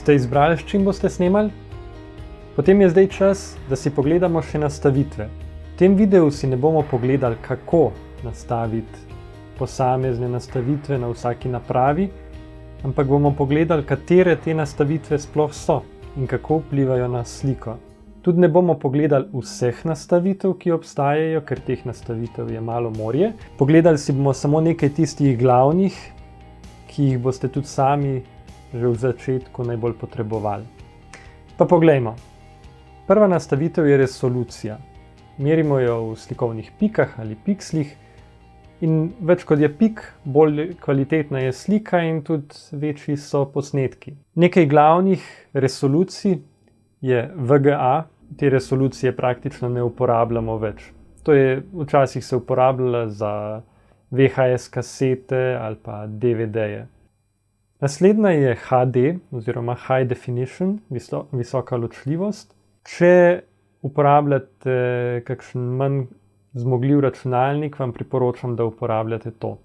Ste izbrali, s čim boste snemali? Potem je zdaj čas, da si pogledamo še nastavitve. V tem videu si ne bomo pogledali, kako nastaviti posamezne nastavitve na vsaki napravi, ampak bomo pogledali, katere te nastavitve sploh so in kako vplivajo na sliko. Tudi ne bomo pogledali vseh nastavitev, ki obstajajo, ker teh nastavitev je malo morje. Pogledali si bomo samo nekaj tistih glavnih, ki jih boste tudi sami že v začetku najbolj potrebovali. Pa poglejmo. Prva nastavitev je resolucija. Merimo jo v slikovnih pikah ali pikslih in več kot je pik, bolj kvalitetna je slika in tudi večji so posnetki. Nekaj glavnih resolucij je VGA. Te resolucije praktično ne uporabljamo več. Včasih se uporabljala za VHS kasete ali pa DVD-je. Naslednja je HD oziroma High Definition, visoka ločljivost. Če uporabljate kakšen manj zmogljiv računalnik, vam priporočam, da uporabljate to.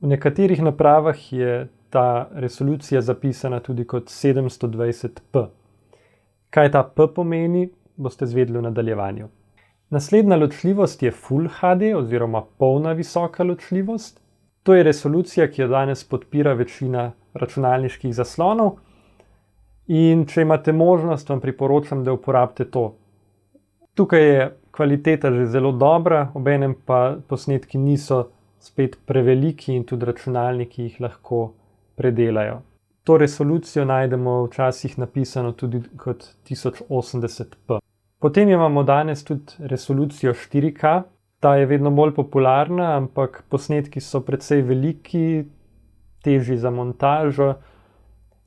V nekaterih napravah je ta resolucija zapisana tudi kot 720p. Kaj ta P pomeni, boste izvedeli v nadaljevanju. Naslednja ločljivost je Full HD oziroma polna visoka ločljivost. To je resolucija, ki jo danes podpira večina računalniških zaslonov in če imate možnost, vam priporočam, da uporabite to. Tukaj je kvaliteta že zelo dobra, obenem pa posnetki niso spet preveliki in tudi računalniki jih lahko predelajo. To resolucijo najdemo včasih napisano tudi kot 1080p. Potem imamo danes tudi resolucijo 4K. Ta je vedno bolj popularna, ampak posnetki so precej veliki, težji za montažo.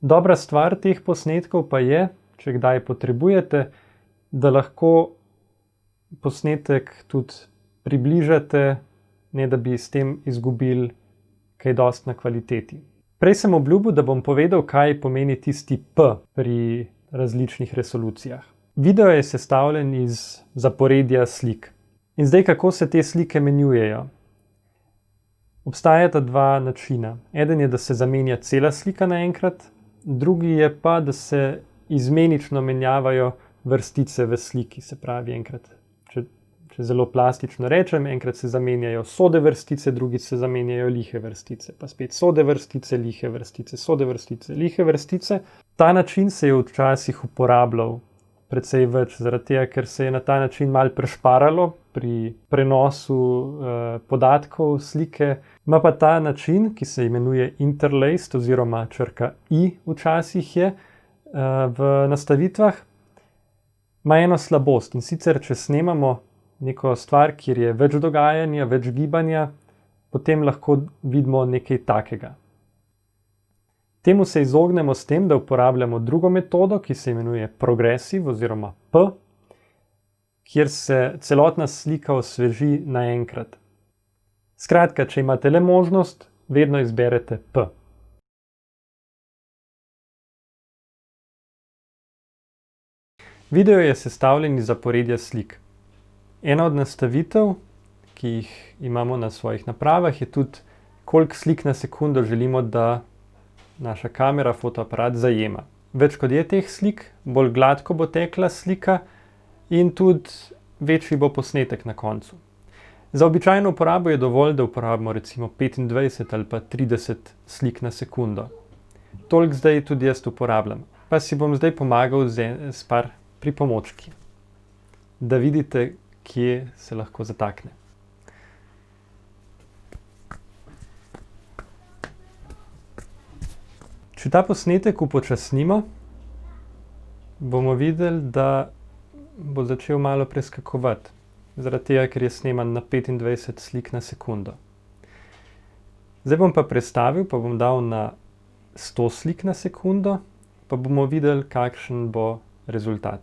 Dobra stvar teh posnetkov pa je, če kdaj potrebujete, da lahko posnetek tudi približate, ne da bi s tem izgubili kaj dosti na kvaliteti. Prej sem obljubil, da bom povedal, kaj pomeni tisti P pri različnih resolucijah. Video je sestavljen iz zaporedja slik. In zdaj, kako se te slike menjujejo? Obstajata dva načina. Eden je, da se zamenja cela slika naenkrat, drugi je pa, da se izmenično menjavajo vrstice v sliki. Se pravi, enkrat, če zelo plastično rečem, enkrat se zamenjajo sode vrstice, drugič se zamenjajo lihe vrstice, pa spet sode vrstice, lihe vrstice, sode vrstice, lihe vrstice. Ta način se je včasih uporabljal precej več, zaradi tega, ker se je na ta način malo prešparalo pri prenosu podatkov slike. Ima pa ta način, ki se imenuje interlaced oziroma črka I včasih je v nastavitvah, ima eno slabost in sicer, če snemamo neko stvar, kjer je več dogajanja, več gibanja, potem lahko vidimo nekaj takega. Temu se izognemo s tem, da uporabljamo drugo metodo, ki se imenuje progressive oziroma P, kjer se celotna slika osveži naenkrat. Skratka, če imate le možnost, vedno izberete P. Video je sestavljen iz zaporedja slik. Ena od nastavitev, ki jih imamo na svojih napravah, je tudi, koliko slik na sekundo želimo, da naša kamera, fotoaparat zajema. Več kot je teh slik, bolj gladko bo tekla slika in tudi večji bo posnetek na koncu. Za običajno uporabo je dovolj, da uporabimo recimo 25 ali pa 30 slik na sekundo. Toliko zdaj tudi jaz uporabljam. Pa si bom zdaj pomagal s par pripomočki, da vidite, kje se lahko zatakne. Če ta posnetek upočasnimo, bomo videli, da bo začel malo preskakovati, zaradi tega, ker je sneman na 25 slik na sekundo. Zdaj bom pa prestavil, pa bom dal na 100 slik na sekundo, pa bomo videli, kakšen bo rezultat.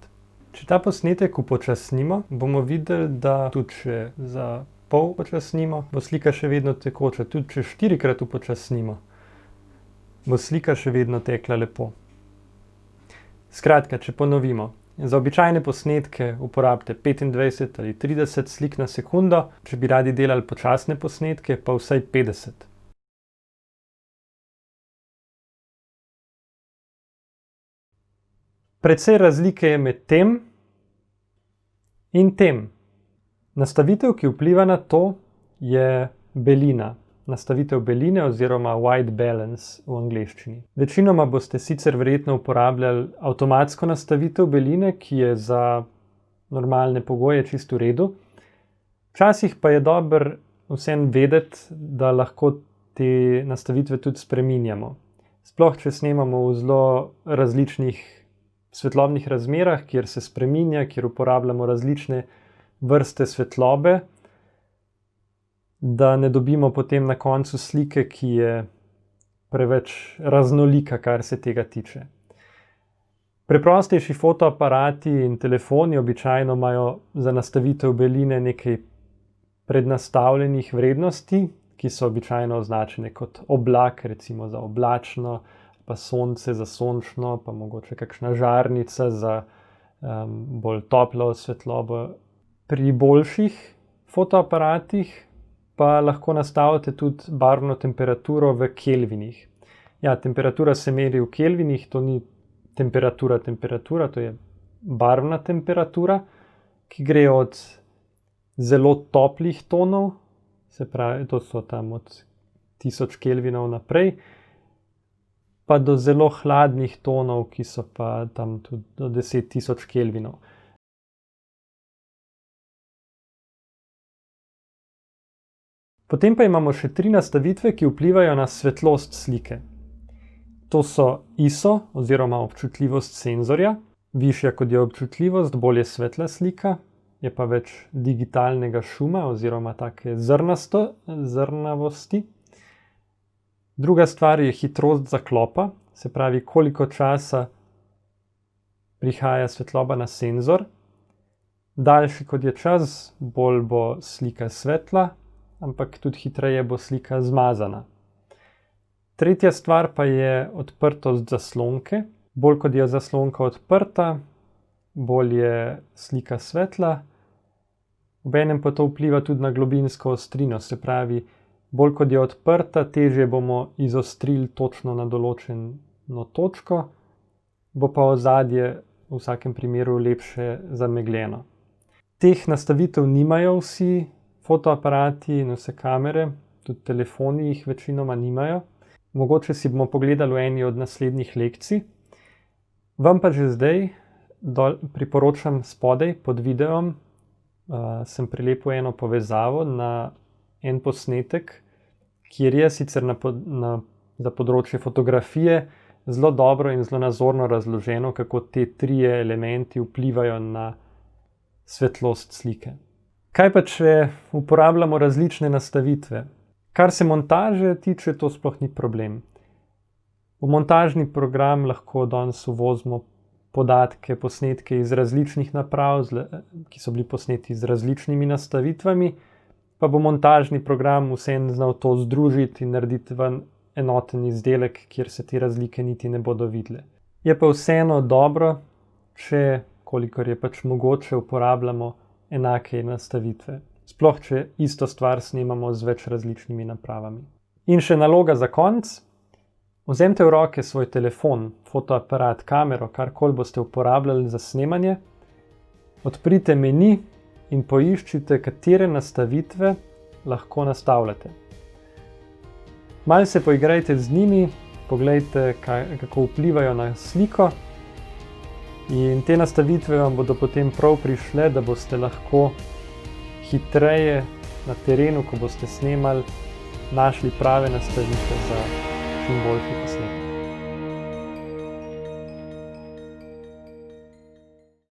Če ta posnetek upočasnimo, bomo videli, da tudi če za pol upočasnimo, bo slika še vedno tekoča. Tudi če 4-krat upočasnimo, bo slika še vedno tekla lepo. Skratka, če ponovimo. Za običajne posnetke uporabite 25 ali 30 slik na sekundo, če bi radi delali počasne posnetke, pa vsaj 50. Precej razlike je med tem in tem. Nastavitev, ki vpliva na to, je belina. Nastavitev beline oziroma white balance v angleščini. Večinoma boste sicer verjetno uporabljali avtomatsko nastavitev beline, ki je za normalne pogoje čisto v redu. Včasih pa je dobro vseeno vedeti, da lahko te nastavitve tudi spreminjamo. Sploh, če snemamo v zelo različnih svetlobnih razmerah, kjer se spreminja, kjer uporabljamo različne vrste svetlobe, da ne dobimo potem na koncu slike, ki je preveč raznolika, kar se tega tiče. Preprostejši fotoaparati in telefoni običajno imajo za nastavitev beline nekaj prednastavljenih vrednosti, ki so običajno označene kot oblak, recimo za oblačno, pa sonce za sončno, pa mogoče kakšna žarnica za bolj toplo svetlobo. Pri boljših fotoaparatih pa lahko nastavite tudi barvno temperaturo v kelvinih. Ja, temperatura se meri v kelvinih, to ni temperatura, to je barvna temperatura, ki gre od zelo toplih tonov, se pravi, to so tam od 1000 kelvinov naprej, pa do zelo hladnih tonov, ki so pa tam tudi do 10.000 kelvinov. Potem pa imamo še 3 nastavitve, ki vplivajo na svetlost slike. To so ISO oziroma občutljivost senzorja. Višja kot je občutljivost, bolj je svetla slika, je pa več digitalnega šuma oziroma take zrnavosti. Druga stvar je hitrost zaklopa, se pravi, koliko časa prihaja svetloba na senzor. Daljši kot je čas, bolj bo slika svetla, ampak tudi hitreje bo slika zmazana. Tretja stvar pa je odprtost zaslonke. Bolj kot je zaslonka odprta, bolj je slika svetla. Obenem pa to vpliva tudi na globinsko ostrino, se pravi, bolj kot je odprta, težje bomo izostrili točno na določeno točko, bo pa ozadje v vsakem primeru lepše zamegljeno. Teh nastavitev nimajo vsi fotoaparati in vse kamere, tudi telefoni jih večinoma nimajo. Mogoče si bomo pogledali v eni od naslednjih lekcij. Vam pa že zdaj priporočam spodaj pod videom, sem prilepil eno povezavo na en posnetek, kjer je sicer za področje fotografije zelo dobro in zelo nazorno razloženo, kako te 3 elementi vplivajo na svetlost slike. Kaj pa, če uporabljamo različne nastavitve? Kar se montaže tiče, to sploh ni problem. V montažni program lahko danes uvozimo podatke, posnetke iz različnih naprav, ki so bili posneti z različnimi nastavitvami, pa bo montažni program vseeno znal to združiti in narediti ven enoten izdelek, kjer se te razlike niti ne bodo videle. Je pa vseeno dobro, če, kolikor je pač mogoče, uporabljamo enake nastavitve. Sploh, če isto stvar snemamo z več različnimi napravami. In še naloga za konec. Vzemite v roke svoj telefon, fotoaparat, kamero, karkoli boste uporabljali za snemanje. Odprite meni in poiščite, katere nastavitve lahko nastavljate. Malo se poigrajte z njimi, poglejte, kako vplivajo na sliko. In te nastavitve vam bodo potem prav prišle, da boste lahko hitreje na terenu, ko boste snemali, našli prave nastavitve za čim boljši posnetek.